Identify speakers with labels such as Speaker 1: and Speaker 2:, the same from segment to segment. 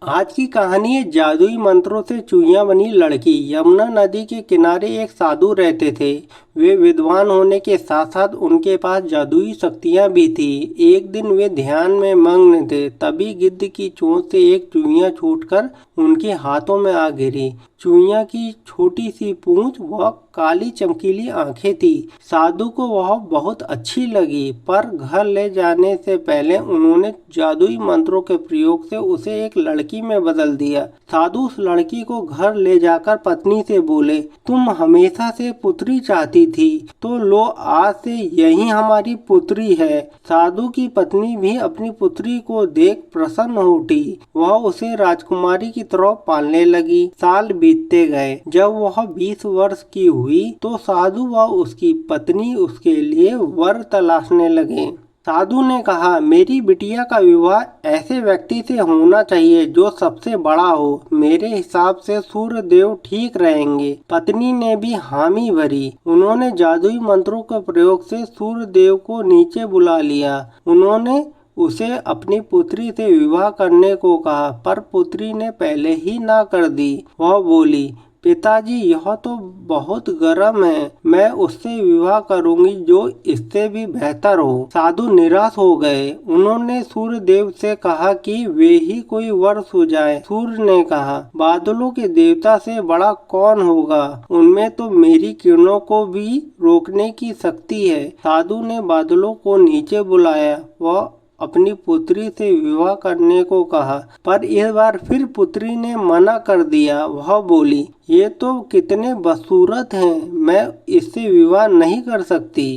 Speaker 1: आज की कहानी है जादुई मंत्रों से चूहिया बनी लड़की। यमुना नदी के किनारे एक साधु रहते थे। वे विद्वान होने के साथ साथ उनके पास जादुई शक्तियां भी थी। एक दिन वे ध्यान में मग्न थे, तभी गिद्ध की चोंच से एक चूहिया छूटकर उनके हाथों में आ गिरी। चूहिया की छोटी सी पूंछ व काली चमकीली आंखें थी। साधु को वह बहुत अच्छी लगी, पर घर ले जाने से पहले उन्होंने जादुई मंत्रों के प्रयोग से उसे एक लड़की में बदल दिया। साधु उस लड़की को घर ले जाकर पत्नी से बोले, तुम हमेशा से पुत्री चाहती थी, तो लो आज से यही हमारी पुत्री है। साधु की पत्नी भी अपनी पुत्री को देख प्रसन्न हो उठी। वह उसे राजकुमारी की तरह पालने लगी। साल बीतते गए। जब वह 20 वर्ष की हुई तो साधु व उसकी पत्नी उसके लिए वर तलाशने लगे। साधु ने कहा, मेरी बिटिया का विवाह ऐसे व्यक्ति से होना चाहिए जो सबसे बड़ा हो। मेरे हिसाब से सूर्य देव ठीक रहेंगे। पत्नी ने भी हामी भरी। उन्होंने जादुई मंत्रों के प्रयोग से सूर्य देव को नीचे बुला लिया। उन्होंने उसे अपनी पुत्री से विवाह करने को कहा, पर पुत्री ने पहले ही ना कर दी। वह बोली, पिताजी यह तो बहुत गर्म है, मैं उससे विवाह करूंगी जो इससे भी बेहतर हो। साधु निराश हो गए। उन्होंने सूर्य देव से कहा कि वे ही कोई वर सुझाएं। सूर्य ने कहा, बादलों के देवता से बड़ा कौन होगा, उनमें तो मेरी किरणों को भी रोकने की शक्ति है। साधु ने बादलों को नीचे बुलाया व अपनी पुत्री से विवाह करने को कहा, पर इस बार फिर पुत्री ने मना कर दिया। वह बोली, ये तो कितने बदसूरत हैं, मैं इससे विवाह नहीं कर सकती।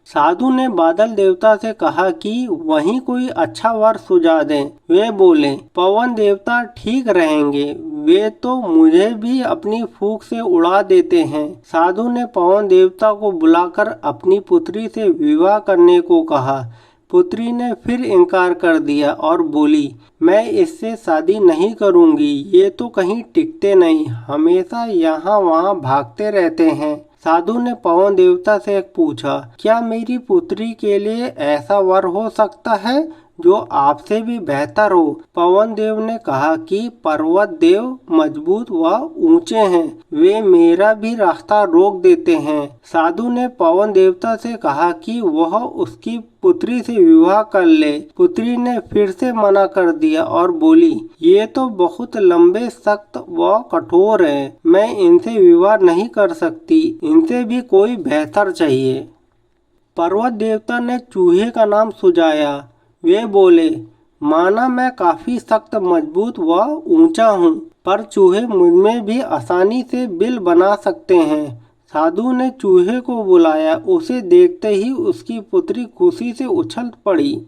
Speaker 1: साधु ने बादल देवता से कहा कि वहीं कोई अच्छा वर सुझा दें। वे बोले, पवन देवता ठीक रहेंगे, वे तो मुझे भी अपनी फूंक से उड़ा देते हैं। साधु ने पवन देवता को बुलाकर अपनी पुत्री से विवाह करने को कहा। पुत्री ने फिर इनकार कर दिया और बोली, मैं इससे शादी नहीं करूंगी, ये तो कहीं टिकते नहीं, हमेशा यहाँ वहाँ भागते रहते हैं। साधु ने पवन देवता से पूछा, क्या मेरी पुत्री के लिए ऐसा वर हो सकता है जो आपसे भी बेहतर हो? पवन देव ने कहा कि पर्वत देव मजबूत व ऊंचे हैं, वे मेरा भी रास्ता रोक देते हैं। साधु ने पवन देवता से कहा कि वह उसकी पुत्री से विवाह कर ले। पुत्री ने फिर से मना कर दिया और बोली, ये तो बहुत लंबे, सख्त व कठोर हैं, मैं इनसे विवाह नहीं कर सकती, इनसे भी कोई बेहतर चाहिए। पर्वत देवता ने चूहे का नाम सुझाया। वे बोले, माना मैं काफी सख्त, मजबूत व ऊंचा हूँ, पर चूहे मुझमें भी आसानी से बिल बना सकते हैं। साधु ने चूहे को बुलाया। उसे देखते ही उसकी पुत्री खुशी से उछल पड़ी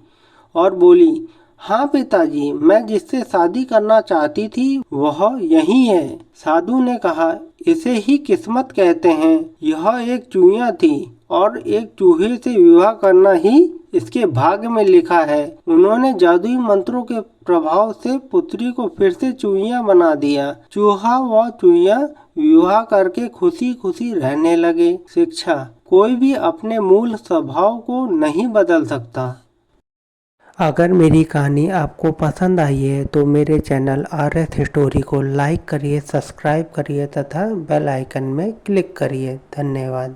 Speaker 1: और बोली, हाँ पिताजी, मैं जिससे शादी करना चाहती थी वह यही है। साधु ने कहा, इसे ही किस्मत कहते हैं। यह एक चूहिया थी और एक चूहे से विवाह करना ही इसके भाग्य में लिखा है। उन्होंने जादुई मंत्रों के प्रभाव से पुत्री को फिर से चूहिया बना दिया। चूहा व चूहिया विवाह करके खुशी खुशी रहने लगे। शिक्षा, कोई भी अपने मूल स्वभाव को नहीं बदल सकता।
Speaker 2: अगर मेरी कहानी आपको पसंद आई है तो मेरे चैनल RS स्टोरी को लाइक करिए, सब्सक्राइब करिए तथा बेल आइकन में क्लिक करिए। धन्यवाद।